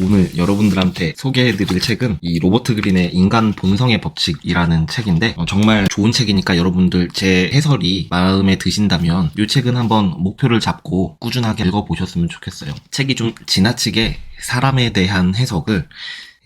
오늘 여러분들한테 소개해드릴 책은 이 로버트 그린의 인간 본성의 법칙이라는 책인데 정말 좋은 책이니까 여러분들 제 해설이 마음에 드신다면 이 책은 한번 목표를 잡고 꾸준하게 읽어보셨으면 좋겠어요. 책이 좀 지나치게 사람에 대한 해석을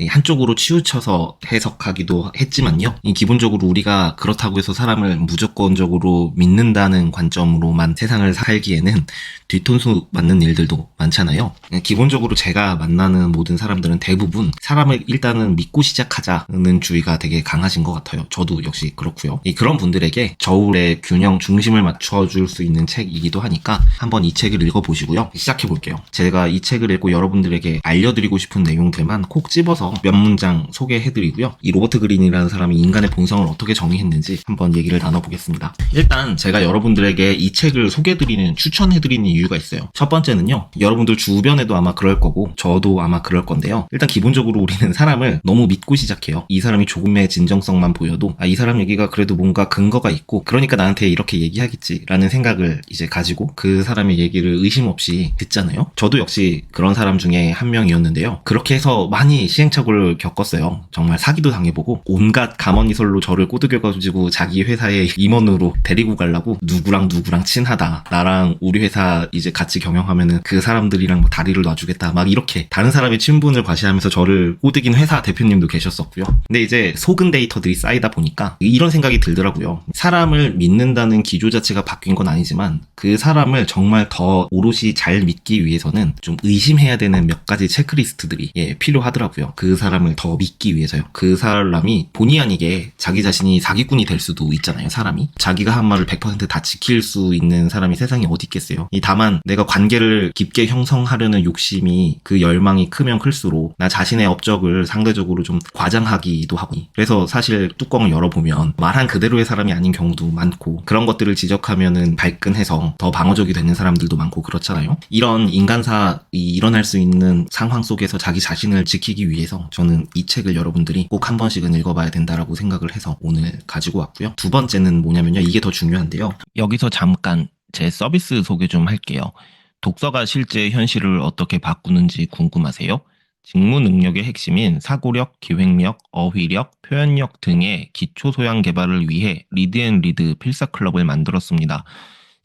한쪽으로 치우쳐서 해석하기도 했지만요. 기본적으로 우리가 그렇다고 해서 사람을 무조건적으로 믿는다는 관점으로만 세상을 살기에는 뒤통수 맞는 일들도 많잖아요. 기본적으로 제가 만나는 모든 사람들은 대부분 사람을 일단은 믿고 시작하자는 주의가 되게 강하신 것 같아요. 저도 역시 그렇고요. 그런 분들에게 저울의 균형 중심을 맞춰줄 수 있는 책이기도 하니까 한번 이 책을 읽어보시고요. 시작해볼게요. 제가 이 책을 읽고 여러분들에게 알려드리고 싶은 내용들만 콕 집어서 몇 문장 소개해드리고요. 이 로버트 그린이라는 사람이 인간의 본성을 어떻게 정의했는지 한번 얘기를 나눠보겠습니다. 일단 제가 여러분들에게 이 책을 소개해드리는, 추천해드리는 이유가 있어요. 첫 번째는요, 여러분들 주변에도 아마 그럴 거고 저도 아마 그럴 건데요. 일단 기본적으로 우리는 사람을 너무 믿고 시작해요. 이 사람이 조금의 진정성만 보여도 이 사람 얘기가 그래도 뭔가 근거가 있고 그러니까 나한테 이렇게 얘기하겠지라는 생각을 이제 가지고 그 사람의 얘기를 의심 없이 듣잖아요. 저도 역시 그런 사람 중에 한 명이었는데요. 그렇게 해서 많이 시행착오를 겪었어요. 정말 사기도 당해보고 온갖 가머니설로 저를 꼬드겨가지고 자기 회사의 임원으로 데리고 가려고 누구랑 친하다, 나랑 우리 회사 이제 같이 경영하면은 그 사람들이랑 뭐 다리를 놔주겠다, 막 이렇게 다른 사람의 친분을 과시하면서 저를 꼬드긴 회사 대표님도 계셨었고요. 근데 이제 속은 데이터들이 쌓이다 보니까 이런 생각이 들더라고요. 사람을 믿는다는 기조 자체가 바뀐 건 아니지만 그 사람을 정말 더 오롯이 잘 믿기 위해서는 좀 의심해야 되는 몇 가지 체크리스트들이 필요하더라고요. 그 사람을 더 믿기 위해서요. 그 사람이 본의 아니게 자기 자신이 사기꾼이 될 수도 있잖아요. 사람이 자기가 한 말을 100% 다 지킬 수 있는 사람이 세상에 어디 있겠어요. 다만 내가 관계를 깊게 형성하려는 욕심이, 그 열망이 크면 클수록 나 자신의 업적을 상대적으로 좀 과장하기도 하고, 그래서 사실 뚜껑을 열어보면 말한 그대로의 사람이 아닌 경우도 많고, 그런 것들을 지적하면은 발끈해서 더 방어적이 되는 사람들도 많고 그렇잖아요. 이런 인간사이 일어날 수 있는 상황 속에서 자기 자신을 지키기 위해서 저는 이 책을 여러분들이 꼭 한 번씩은 읽어봐야 된다라고 생각을 해서 오늘 가지고 왔고요. 두 번째는 뭐냐면요, 이게 더 중요한데요. 여기서 잠깐 제 서비스 소개 좀 할게요. 독서가 실제 현실을 어떻게 바꾸는지 궁금하세요? 직무 능력의 핵심인 사고력, 기획력, 어휘력, 표현력 등의 기초 소양 개발을 위해 리드앤리드 필사 클럽을 만들었습니다.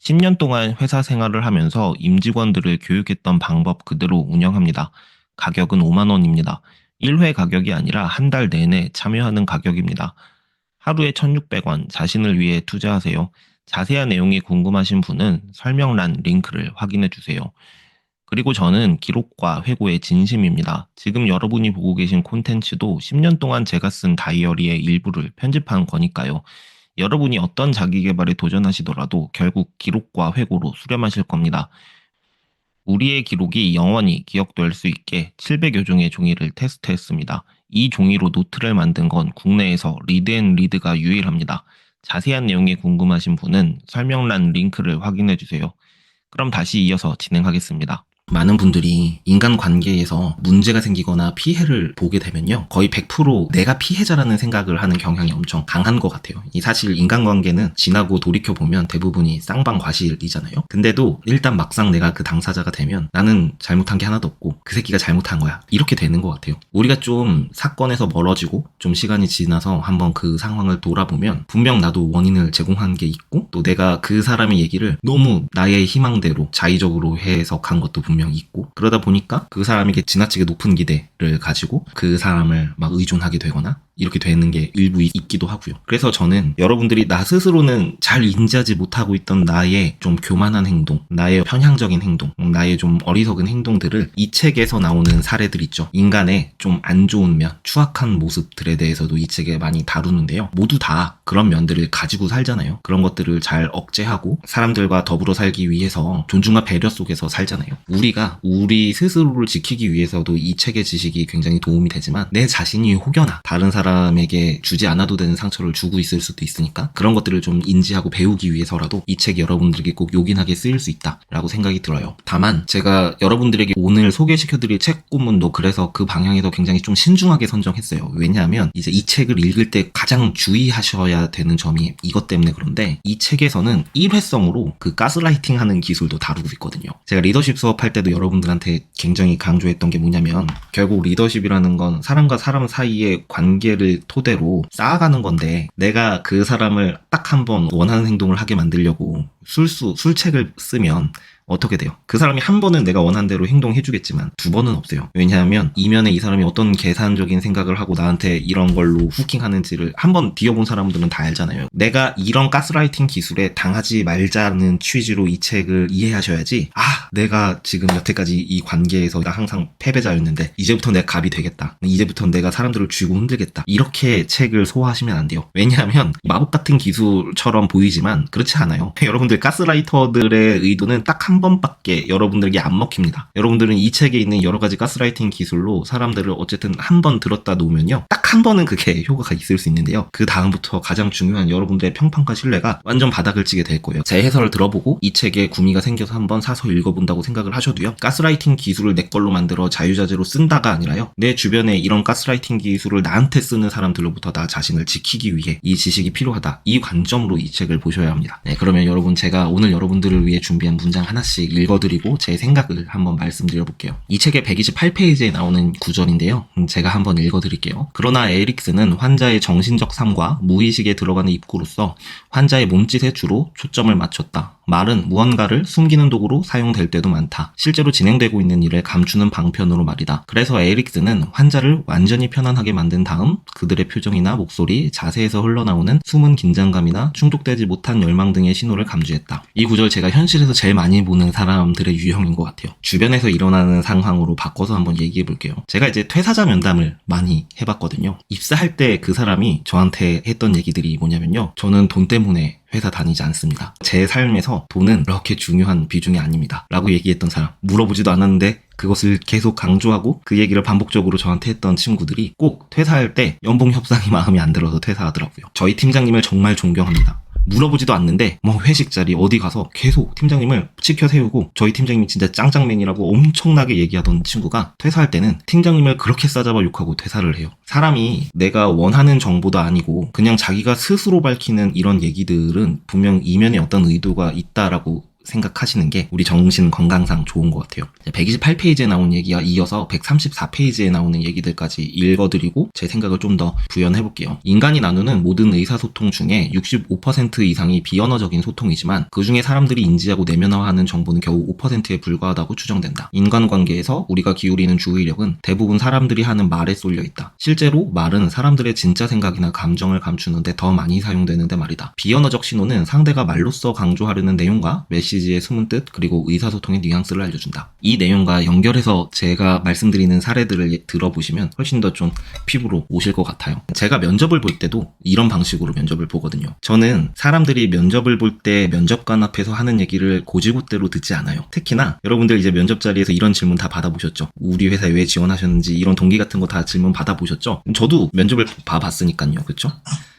10년 동안 회사 생활을 하면서 임직원들을 교육했던 방법 그대로 운영합니다. 가격은 5만 원입니다. 1회 가격이 아니라 한 달 내내 참여하는 가격입니다. 하루에 1,600원 자신을 위해 투자하세요. 자세한 내용이 궁금하신 분은 설명란 링크를 확인해 주세요. 그리고 저는 기록과 회고의 진심입니다. 지금 여러분이 보고 계신 콘텐츠도 10년 동안 제가 쓴 다이어리의 일부를 편집한 거니까요. 여러분이 어떤 자기계발에 도전하시더라도 결국 기록과 회고로 수렴하실 겁니다. 우리의 기록이 영원히 기억될 수 있게 700여 종의 종이를 테스트했습니다. 이 종이로 노트를 만든 건 국내에서 리드앤리드가 유일합니다. 자세한 내용이 궁금하신 분은 설명란 링크를 확인해 주세요. 그럼 다시 이어서 진행하겠습니다. 많은 분들이 인간관계에서 문제가 생기거나 피해를 보게 되면요, 거의 100% 내가 피해자라는 생각을 하는 경향이 엄청 강한 것 같아요. 사실 인간관계는 지나고 돌이켜보면 대부분이 쌍방과실이잖아요. 근데도 일단 막상 내가 그 당사자가 되면 나는 잘못한 게 하나도 없고 그 새끼가 잘못한 거야, 이렇게 되는 것 같아요. 우리가 좀 사건에서 멀어지고 좀 시간이 지나서 한번 그 상황을 돌아보면 분명 나도 원인을 제공한 게 있고, 또 내가 그 사람의 얘기를 너무 나의 희망대로 자의적으로 해석한 것도 분명 있고, 그러다 보니까 그 사람에게 지나치게 높은 기대를 가지고 그 사람을 막 의존하게 되거나 이렇게 되는 게 일부 있기도 하고요. 그래서 저는 여러분들이 나 스스로는 잘 인지하지 못하고 있던 나의 좀 교만한 행동, 나의 편향적인 행동, 나의 좀 어리석은 행동들을 이 책에서 나오는 사례들 있죠. 인간의 좀 안 좋은 면, 추악한 모습들에 대해서도 이 책에 많이 다루는데요. 모두 다 그런 면들을 가지고 살잖아요. 그런 것들을 잘 억제하고 사람들과 더불어 살기 위해서 존중과 배려 속에서 살잖아요. 우리가 우리 스스로를 지키기 위해서도 이 책의 지식이 굉장히 도움이 되지만 내 자신이 혹여나 다른 사람에게 주지 않아도 되는 상처를 주고 있을 수도 있으니까 그런 것들을 좀 인지하고 배우기 위해서라도 이 책이 여러분들에게 꼭 요긴하게 쓰일 수 있다라고 생각이 들어요. 다만 제가 여러분들에게 오늘 소개시켜드릴 책 꾸문도 그래서 그 방향에서 굉장히 좀 신중하게 선정했어요. 왜냐하면 이제 이 책을 읽을 때 가장 주의하셔야 되는 점이 이것 때문에 그런데, 이 책에서는 일회성으로 그 가스라이팅 하는 기술도 다루고 있거든요. 제가 리더십 수업할 입사할 때도 여러분들한테 굉장히 강조했던 게 뭐냐면 결국 리더십이라는 건 사람과 사람 사이의 관계를 토대로 쌓아가는 건데 내가 그 사람을 딱 한 번 원하는 행동을 하게 만들려고 술책을 쓰면 어떻게 돼요? 그 사람이 한 번은 내가 원한 대로 행동해주겠지만 두 번은 없어요. 왜냐하면 이면에 이 사람이 어떤 계산적인 생각을 하고 나한테 이런 걸로 후킹하는지를 한번 뒤져본 사람들은 다 알잖아요. 내가 이런 가스라이팅 기술에 당하지 말자는 취지로 이 책을 이해하셔야지 내가 지금 여태까지 이 관계에서 나 항상 패배자였는데 이제부터 내가 갑이 되겠다. 이제부터 내가 사람들을 쥐고 흔들겠다. 이렇게 책을 소화하시면 안 돼요. 왜냐하면 마법 같은 기술처럼 보이지만 그렇지 않아요. 여러분들 가스라이터들의 의도는 딱 한 번밖에 여러분들에게 안 먹힙니다. 여러분들은 이 책에 있는 여러 가지 가스라이팅 기술로 사람들을 어쨌든 한 번 들었다 놓으면요. 딱 한 번은 그게 효과가 있을 수 있는데요. 그 다음부터 가장 중요한 여러분들의 평판과 신뢰가 완전 바닥을 치게 될 거예요. 제 해설을 들어보고 이 책에 구미가 생겨서 한번 사서 읽어본다고 생각을 하셔도요. 가스라이팅 기술을 내 걸로 만들어 자유자재로 쓴다가 아니라요. 내 주변에 이런 가스라이팅 기술을 나한테 쓰는 사람들로부터 나 자신을 지키기 위해 이 지식이 필요하다. 이 관점으로 이 책을 보셔야 합니다. 네, 그러면 여러분 제가 오늘 여러분들을 위해 준비한 문장 하나씩 읽어드리고 제 생각을 한번 말씀드려볼게요. 이 책의 128페이지에 나오는 구절인데요. 제가 한번 읽어드릴게요. 그러나 에릭스는 환자의 정신적 삶과 무의식에 들어가는 입구로서 환자의 몸짓에 주로 초점을 맞췄다. 말은 무언가를 숨기는 도구로 사용될 때도 많다. 실제로 진행되고 있는 일을 감추는 방편으로 말이다. 그래서 에릭스는 환자를 완전히 편안하게 만든 다음 그들의 표정이나 목소리, 자세에서 흘러나오는 숨은 긴장감이나 충족되지 못한 열망 등의 신호를 감지했다. 이 구절 제가 현실에서 제일 많이 보는 사람들의 유형인 것 같아요. 주변에서 일어나는 상황으로 바꿔서 한번 얘기해 볼게요. 제가 이제 퇴사자 면담을 많이 해봤거든요. 입사할 때 그 사람이 저한테 했던 얘기들이 뭐냐면요. 저는 돈 때문에 회사 다니지 않습니다. 제 삶에서 돈은 그렇게 중요한 비중이 아닙니다. 라고 얘기했던 사람. 물어보지도 않았는데 그것을 계속 강조하고 그 얘기를 반복적으로 저한테 했던 친구들이 꼭 퇴사할 때 연봉 협상이 마음에 안 들어서 퇴사하더라고요. 저희 팀장님을 정말 존경합니다. 물어보지도 않는데 회식 자리 어디 가서 계속 팀장님을 치켜 세우고 저희 팀장님이 진짜 짱짱맨이라고 엄청나게 얘기하던 친구가 퇴사할 때는 팀장님을 그렇게 싸잡아 욕하고 퇴사를 해요. 사람이 내가 원하는 정보도 아니고 그냥 자기가 스스로 밝히는 이런 얘기들은 분명 이면에 어떤 의도가 있다라고 생각하시는 게 우리 정신 건강상 좋은 것 같아요. 128페이지에 나온 얘기와 이어서 134페이지에 나오는 얘기들까지 읽어드리고 제 생각을 좀 더 부연해볼게요. 인간이 나누는 모든 의사소통 중에 65% 이상이 비언어적인 소통이지만 그 중에 사람들이 인지하고 내면화하는 정보는 겨우 5%에 불과하다고 추정된다. 인간관계에서 우리가 기울이는 주의력은 대부분 사람들이 하는 말에 쏠려 있다. 실제로 말은 사람들의 진짜 생각이나 감정을 감추는데 더 많이 사용되는데 말이다. 비언어적 신호는 상대가 말로써 강조하려는 내용과 메시지의 숨은 뜻 그리고 의사소통의 뉘앙스를 알려준다. 이 내용과 연결해서 제가 말씀드리는 사례들을 들어보시면 훨씬 더 좀 피부로 오실 것 같아요. 제가 면접을 볼 때도 이런 방식으로 면접을 보거든요. 저는 사람들이 면접을 볼 때 면접관 앞에서 하는 얘기를 고지고대로 듣지 않아요. 특히나 여러분들 이제 면접 자리에서 이런 질문 다 받아보셨죠? 우리 회사에 왜 지원하셨는지 이런 동기 같은 거 다 질문 받아보셨죠? 저도 면접을 봐봤으니까요. 그쵸?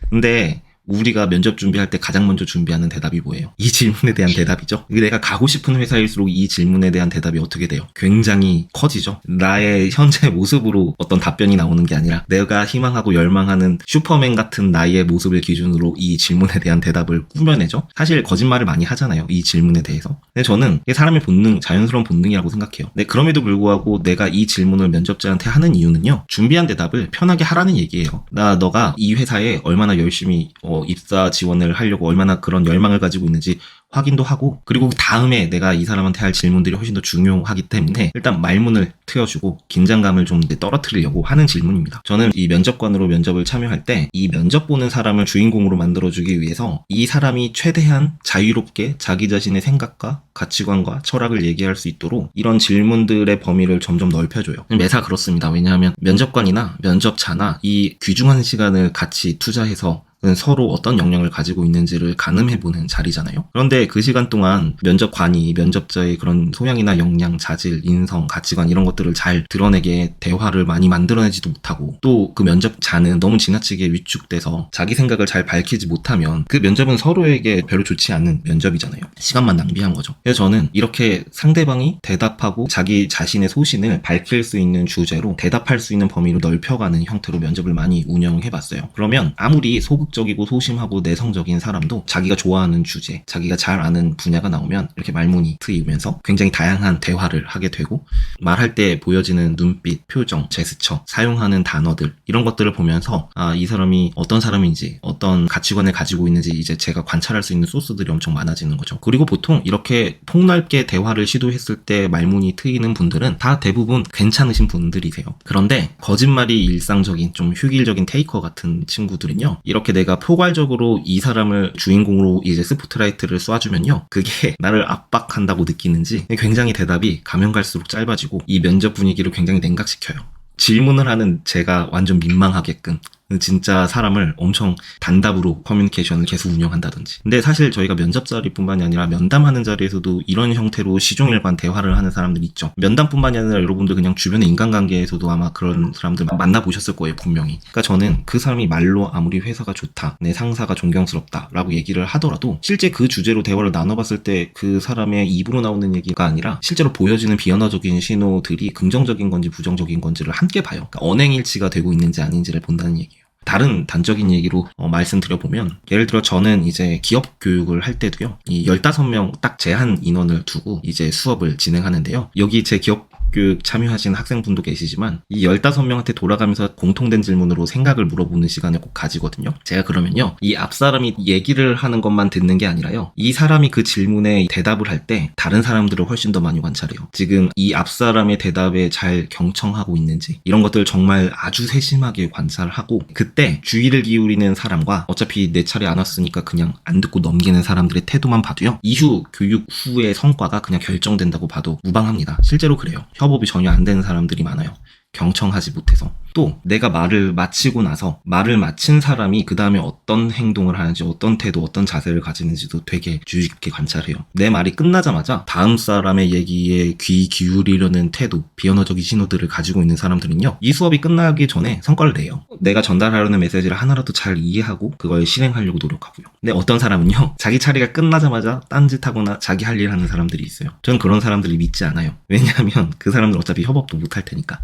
근데 우리가 면접 준비할 때 가장 먼저 준비하는 대답이 뭐예요? 이 질문에 대한 대답이죠. 내가 가고 싶은 회사일수록 이 질문에 대한 대답이 어떻게 돼요? 굉장히 커지죠. 나의 현재 모습으로 어떤 답변이 나오는 게 아니라 내가 희망하고 열망하는 슈퍼맨 같은 나의 모습을 기준으로 이 질문에 대한 대답을 꾸며내죠. 사실 거짓말을 많이 하잖아요. 이 질문에 대해서. 근데 저는 이게 사람의 본능, 자연스러운 본능이라고 생각해요. 근데 그럼에도 불구하고 내가 이 질문을 면접자한테 하는 이유는요. 준비한 대답을 편하게 하라는 얘기예요. 너가 이 회사에 얼마나 열심히 입사 지원을 하려고 얼마나 그런 열망을 가지고 있는지 확인도 하고 그리고 다음에 내가 이 사람한테 할 질문들이 훨씬 더 중요하기 때문에 일단 말문을 트여주고 긴장감을 좀 떨어뜨리려고 하는 질문입니다. 저는 이 면접관으로 면접을 참여할 때 이 면접 보는 사람을 주인공으로 만들어주기 위해서 이 사람이 최대한 자유롭게 자기 자신의 생각과 가치관과 철학을 얘기할 수 있도록 이런 질문들의 범위를 점점 넓혀줘요. 매사 그렇습니다. 왜냐하면 면접관이나 면접자나 이 귀중한 시간을 같이 투자해서 서로 어떤 역량을 가지고 있는지를 가늠해보는 자리잖아요. 그런데 그 시간 동안 면접관이 면접자의 그런 소양이나 역량, 자질, 인성, 가치관 이런 것들을 잘 드러내게 대화를 많이 만들어내지도 못하고 또 그 면접자는 너무 지나치게 위축돼서 자기 생각을 잘 밝히지 못하면 그 면접은 서로에게 별로 좋지 않은 면접이잖아요. 시간만 낭비한 거죠. 그래서 저는 이렇게 상대방이 대답하고 자기 자신의 소신을 밝힐 수 있는 주제로 대답할 수 있는 범위를 넓혀가는 형태로 면접을 많이 운영해봤어요. 그러면 아무리 소극 적극적이고 소심하고 내성적인 사람도 자기가 좋아하는 주제, 자기가 잘 아는 분야가 나오면 이렇게 말문이 트이면서 굉장히 다양한 대화를 하게 되고, 말할 때 보여지는 눈빛, 표정, 제스처, 사용하는 단어들, 이런 것들을 보면서 이 사람이 어떤 사람인지, 어떤 가치관을 가지고 있는지 이제 제가 관찰할 수 있는 소스들이 엄청 많아지는 거죠. 그리고 보통 이렇게 폭넓게 대화를 시도했을 때 말문이 트이는 분들은 다 대부분 괜찮으신 분들이세요. 그런데 거짓말이 일상적인 좀 획일적인 테이커 같은 친구들은요, 이렇게 내가 포괄적으로 이 사람을 주인공으로 이제 스포트라이트를 쏴주면요, 그게 나를 압박한다고 느끼는지 굉장히 대답이 가면 갈수록 짧아지고 이 면접 분위기를 굉장히 냉각시켜요. 질문을 하는 제가 완전 민망하게끔 진짜 사람을 엄청 단답으로 커뮤니케이션을 계속 운영한다든지. 근데 사실 저희가 면접 자리뿐만이 아니라 면담하는 자리에서도 이런 형태로 시종일관 대화를 하는 사람들 있죠. 면담뿐만이 아니라 여러분들 그냥 주변의 인간관계에서도 아마 그런 사람들 만나보셨을 거예요, 분명히. 그러니까 저는 그 사람이 말로 아무리 회사가 좋다, 내 상사가 존경스럽다 라고 얘기를 하더라도 실제 그 주제로 대화를 나눠봤을 때 그 사람의 입으로 나오는 얘기가 아니라 실제로 보여지는 비언어적인 신호들이 긍정적인 건지 부정적인 건지를 함께 봐요. 그러니까 언행일치가 되고 있는지 아닌지를 본다는 얘기예요. 다른 단적인 얘기로 말씀드려보면, 예를 들어 저는 이제 기업 교육을 할 때도요, 이 15명 딱 제한 인원을 두고 이제 수업을 진행하는데요. 여기 제 기업 교육 참여하신 학생분도 계시지만 이 15명한테 돌아가면서 공통된 질문으로 생각을 물어보는 시간을 꼭 가지거든요. 제가 그러면요, 이 앞사람이 얘기를 하는 것만 듣는 게 아니라요, 이 사람이 그 질문에 대답을 할 때 다른 사람들을 훨씬 더 많이 관찰해요. 지금 이 앞사람의 대답에 잘 경청하고 있는지, 이런 것들을 정말 아주 세심하게 관찰하고, 그때 주의를 기울이는 사람과 어차피 내 차례 안 왔으니까 그냥 안 듣고 넘기는 사람들의 태도만 봐도요, 이후 교육 후의 성과가 그냥 결정된다고 봐도 무방합니다. 실제로 그래요. 협업이 전혀 안 되는 사람들이 많아요. 경청하지 못해서. 또 내가 말을 마치고 나서 말을 마친 사람이 그 다음에 어떤 행동을 하는지, 어떤 태도, 어떤 자세를 가지는지도 되게 주의 깊게 관찰해요. 내 말이 끝나자마자 다음 사람의 얘기에 귀 기울이려는 태도, 비언어적인 신호들을 가지고 있는 사람들은요, 이 수업이 끝나기 전에 성과를 내요. 내가 전달하려는 메시지를 하나라도 잘 이해하고 그걸 실행하려고 노력하고요. 근데 어떤 사람은요, 자기 차례가 끝나자마자 딴짓하거나 자기 할 일 하는 사람들이 있어요. 저는 그런 사람들이 믿지 않아요. 왜냐하면 그 사람들 어차피 협업도 못할 테니까.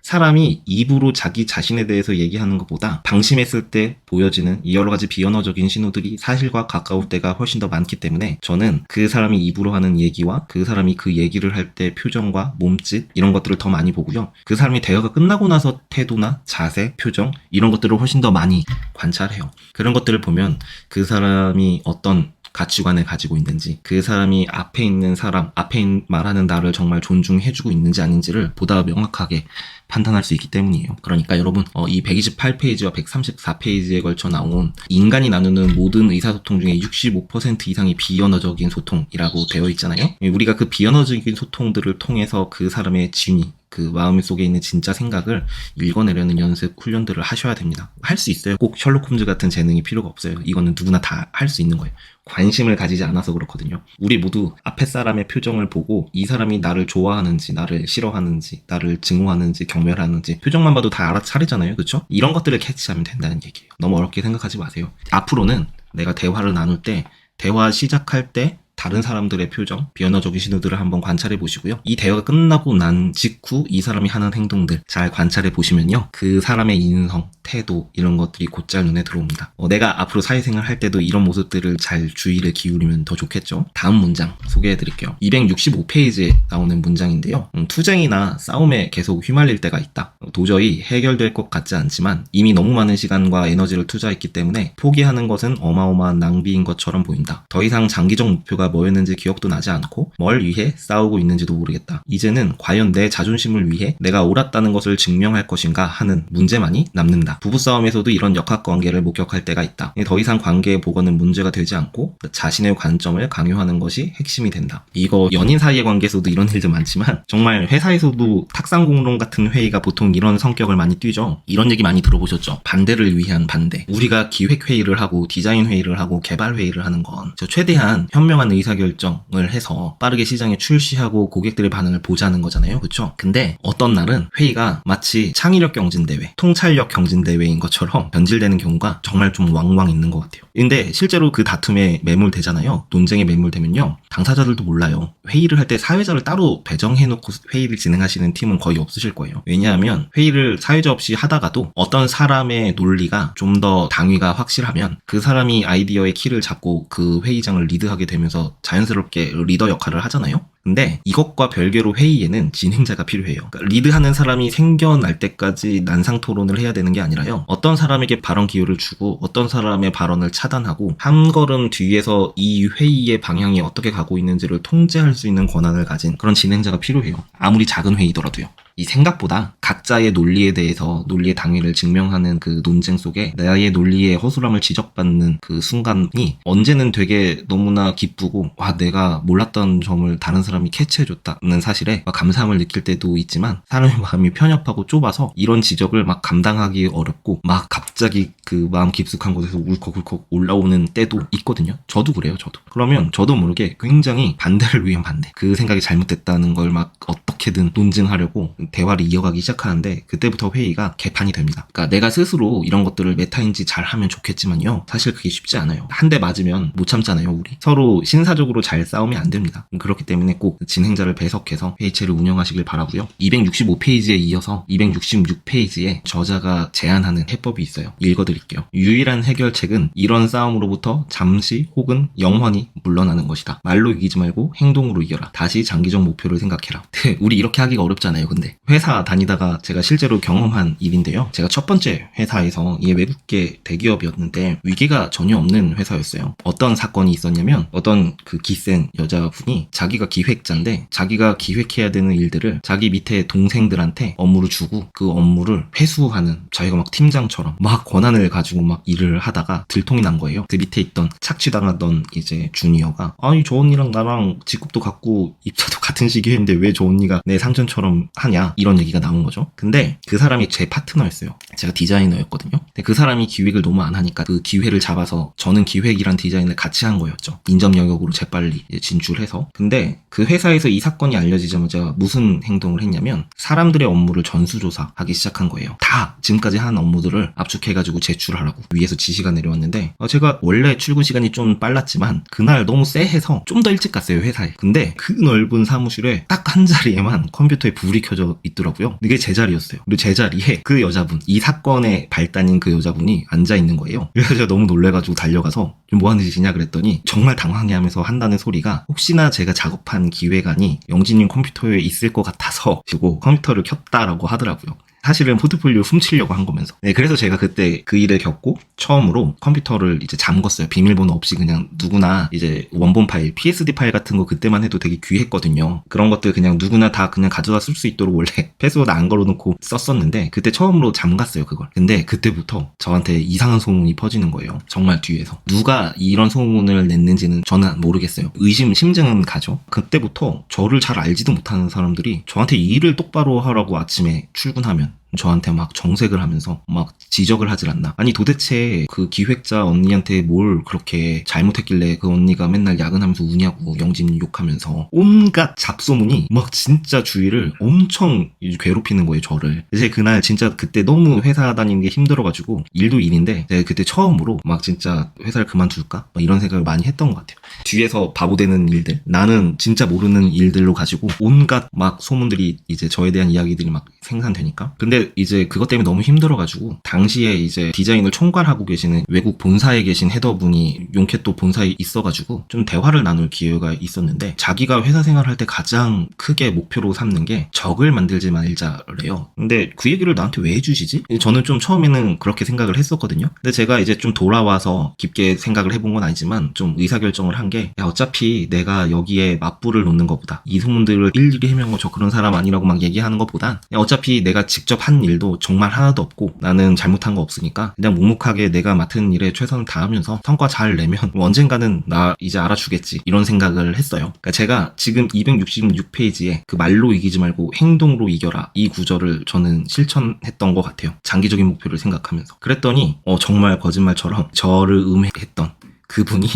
사람이 입으로 자기 자신에 대해서 얘기하는 것보다 방심했을 때 보여지는 이 여러 가지 비언어적인 신호들이 사실과 가까울 때가 훨씬 더 많기 때문에, 저는 그 사람이 입으로 하는 얘기와 그 사람이 그 얘기를 할 때 표정과 몸짓, 이런 것들을 더 많이 보고요, 그 사람이 대화가 끝나고 나서 태도나 자세, 표정, 이런 것들을 훨씬 더 많이 관찰해요. 그런 것들을 보면 그 사람이 어떤 가치관을 가지고 있는지, 그 사람이 앞에 있는 사람, 앞에 말하는 나를 정말 존중해주고 있는지 아닌지를 보다 명확하게 판단할 수 있기 때문이에요. 그러니까 여러분, 이 128페이지와 134페이지에 걸쳐 나온 인간이 나누는 모든 의사소통 중에 65% 이상이 비언어적인 소통이라고 되어 있잖아요. 우리가 그 비언어적인 소통들을 통해서 그 사람의 진위, 그 마음속에 있는 진짜 생각을 읽어내려는 연습, 훈련들을 하셔야 됩니다. 할 수 있어요. 꼭 셜록 홈즈 같은 재능이 필요가 없어요. 이거는 누구나 다 할 수 있는 거예요. 관심을 가지지 않아서 그렇거든요. 우리 모두 앞에 사람의 표정을 보고 이 사람이 나를 좋아하는지, 나를 싫어하는지, 나를 증오하는지, 경멸하는지 표정만 봐도 다 알아차리잖아요. 그렇죠? 이런 것들을 캐치하면 된다는 얘기예요. 너무 어렵게 생각하지 마세요. 앞으로는 내가 대화를 나눌 때, 대화 시작할 때 다른 사람들의 표정, 비언어적인 신호들을 한번 관찰해 보시고요. 이 대화가 끝나고 난 직후 이 사람이 하는 행동들 잘 관찰해 보시면요, 그 사람의 인성, 태도, 이런 것들이 곧잘 눈에 들어옵니다. 내가 앞으로 사회생활 할 때도 이런 모습들을 잘 주의를 기울이면 더 좋겠죠. 다음 문장 소개해 드릴게요. 265페이지에 나오는 문장인데요. 투쟁이나 싸움에 계속 휘말릴 때가 있다. 도저히 해결될 것 같지 않지만 이미 너무 많은 시간과 에너지를 투자했기 때문에 포기하는 것은 어마어마한 낭비인 것처럼 보인다. 더 이상 장기적 목표가 뭐였는지 기억도 나지 않고 뭘 위해 싸우고 있는지도 모르겠다. 이제는 과연 내 자존심을 위해 내가 옳았다는 것을 증명할 것인가 하는 문제만이 남는다. 부부싸움에서도 이런 역학관계를 목격할 때가 있다. 더 이상 관계의 복원은 문제가 되지 않고 자신의 관점을 강요하는 것이 핵심이 된다. 이거 연인 사이의 관계에서도 이런 일도 많지만 정말 회사에서도 탁상공론 같은 회의가 보통 이런 성격을 많이 띠죠. 이런 얘기 많이 들어보셨죠? 반대를 위한 반대. 우리가 기획회의를 하고 디자인 회의를 하고 개발 회의를 하는 건 최대한 현명한 의사결정을 해서 빠르게 시장에 출시하고 고객들의 반응을 보자는 거잖아요. 그쵸? 근데 어떤 날은 회의가 마치 창의력 경진대회, 통찰력 경진대회인 것처럼 변질되는 경우가 정말 좀 왕왕 있는 것 같아요. 근데 실제로 그 다툼에 매몰되잖아요. 논쟁에 매몰되면요. 당사자들도 몰라요. 회의를 할 때 사회자를 따로 배정해놓고 회의를 진행하시는 팀은 거의 없으실 거예요. 왜냐하면 회의를 사회자 없이 하다가도 어떤 사람의 논리가 좀 더 당위가 확실하면 그 사람이 아이디어의 키를 잡고 그 회의장을 리드하게 되면서 자연스럽게 리더 역할을 하잖아요. 근데 이것과 별개로 회의에는 진행자가 필요해요. 그러니까 리드하는 사람이 생겨날 때까지 난상 토론을 해야 되는 게 아니라요. 어떤 사람에게 발언 기회를 주고 어떤 사람의 발언을 차단하고 한 걸음 뒤에서 이 회의의 방향이 어떻게 가고 있는지를 통제할 수 있는 권한을 가진 그런 진행자가 필요해요. 아무리 작은 회의더라도요. 이 생각보다 각자의 논리에 대해서 논리의 당위를 증명하는 그 논쟁 속에 나의 논리의 허술함을 지적받는 그 순간이 언제는 되게 너무나 기쁘고 와 내가 몰랐던 점을 다른 사람이 캐치해줬다는 사실에 감사함을 느낄 때도 있지만 사람의 마음이 편협하고 좁아서 이런 지적을 막 감당하기 어렵고 막 갑자기 그 마음 깊숙한 곳에서 울컥울컥 올라오는 때도 있거든요. 저도 그래요. 저도. 그러면 저도 모르게 굉장히 반대를 위한 반대, 그 생각이 잘못됐다는 걸 막 어떻게든 논증하려고 대화를 이어가기 시작하는데 그때부터 회의가 개판이 됩니다. 그러니까 내가 스스로 이런 것들을 메타인지 잘하면 좋겠지만요. 사실 그게 쉽지 않아요. 한 대 맞으면 못 참잖아요. 우리 서로 신사적으로 잘 싸우면 안 됩니다. 그렇기 때문에 꼭 진행자를 배석해서 회의체를 운영하시길 바라고요. 265페이지에 이어서 266페이지에 저자가 제안하는 해법이 있어요. 읽어드릴게요. 유일한 해결책은 이런 싸움으로부터 잠시 혹은 영원히 물러나는 것이다. 말로 이기지 말고 행동으로 이겨라. 다시 장기적 목표를 생각해라. 우리 이렇게 하기가 어렵잖아요. 근데 회사 다니다가 제가 실제로 경험한 일인데요. 제가 첫 번째 회사에서 이게 외국계 대기업이었는데 위기가 전혀 없는 회사였어요. 어떤 사건이 있었냐면 어떤 그 기센 여자분이 자기가 기획자인데 자기가 기획해야 되는 일들을 자기 밑에 동생들한테 업무를 주고 그 업무를 회수하는 자기가 막 팀장처럼 막 권한을 가지고 막 일을 하다가 들통이 난 거예요. 그 밑에 있던 착취당하던 이제 주니어가 아니 저 언니랑 나랑 직급도 같고 입사도 같은 시기에 했는데 왜 저 언니가 내 상전처럼 하냐 이런 얘기가 나온 거죠. 근데 그 사람이 제 파트너였어요. 제가 디자이너였거든요. 근데 그 사람이 기획을 너무 안 하니까 그 기회를 잡아서 저는 기획이란 디자인을 같이 한 거였죠. 인접 영역으로 재빨리 진출해서. 근데 그 회사에서 이 사건이 알려지자마자 무슨 행동을 했냐면 사람들의 업무를 전수조사하기 시작한 거예요. 다 지금까지 한 업무들을 압축해가지고 제출하라고 위에서 지시가 내려왔는데 제가 원래 출근 시간이 좀 빨랐지만 그날 너무 쎄해서 좀 더 일찍 갔어요 회사에. 근데 그 넓은 사무실에 딱 한 자리에만 컴퓨터에 불이 켜져 있더라고요. 이게 제 자리였어요. 그리고 제 자리에 그 여자분, 이 사건의 발단인 그 여자분이 앉아 있는 거예요. 그래서 제가 너무 놀래가지고 달려가서 좀 뭐 하는 짓이냐 그랬더니 정말 당황해하면서 한다는 소리가 혹시나 제가 작업한 기획안이 영진님 컴퓨터에 있을 것 같아서 그리고 컴퓨터를 켰다라고 하더라고요. 사실은 포트폴리오 훔치려고 한 거면서. 네, 그래서 제가 그때 그 일을 겪고 처음으로 컴퓨터를 이제 잠궜어요. 비밀번호 없이 그냥 누구나 이제 원본 파일, PSD 파일 같은 거 그때만 해도 되게 귀했거든요. 그런 것들 그냥 누구나 다 그냥 가져다 쓸 수 있도록 원래 패스워드 안 걸어놓고 썼었는데 그때 처음으로 잠갔어요, 그걸. 근데 그때부터 저한테 이상한 소문이 퍼지는 거예요. 정말 뒤에서. 누가 이런 소문을 냈는지는 저는 모르겠어요. 의심, 심증은 가죠. 그때부터 저를 잘 알지도 못하는 사람들이 저한테 일을 똑바로 하라고 아침에 출근하면 저한테 막 정색을 하면서 막 지적을 하질 않나. 아니 도대체 그 기획자 언니한테 뭘 그렇게 잘못했길래 그 언니가 맨날 야근하면서 우냐고 영진 욕하면서 온갖 잡소문이 막 진짜 주위를 엄청 괴롭히는 거예요 저를. 이제 그날 진짜 그때 너무 회사 다니는 게 힘들어가지고 일도 일인데 제가 그때 처음으로 막 진짜 회사를 그만둘까? 막 이런 생각을 많이 했던 것 같아요. 뒤에서 바보 되는 일들, 나는 진짜 모르는 일들로 가지고 온갖 막 소문들이 이제 저에 대한 이야기들이 막 생산되니까. 근데 이제 그것 때문에 너무 힘들어가지고 당시에 이제 디자인을 총괄하고 계시는 외국 본사에 계신 헤더분이 용캣도 본사에 있어가지고 좀 대화를 나눌 기회가 있었는데 자기가 회사 생활할 때 가장 크게 목표로 삼는 게 적을 만들지 말자래요. 근데 그 얘기를 나한테 왜 해주시지? 저는 좀 처음에는 그렇게 생각을 했었거든요. 근데 제가 이제 좀 돌아와서 깊게 생각을 해본 건 아니지만 좀 의사결정을 한 게 어차피 내가 여기에 맞불을 놓는 것보다 이 소문들을 일일이 해명하고 저 그런 사람 아니라고 막 얘기하는 것보단 어차피 내가 직접 한 일도 정말 하나도 없고 나는 잘못한 거 없으니까 그냥 묵묵하게 내가 맡은 일에 최선을 다하면서 성과 잘 내면 언젠가는 나 이제 알아주겠지 이런 생각을 했어요. 그러니까 제가 지금 266페이지에 그 말로 이기지 말고 행동으로 이겨라 이 구절을 저는 실천했던 것 같아요. 장기적인 목표를 생각하면서. 그랬더니 정말 거짓말처럼 저를 음해했던 그분이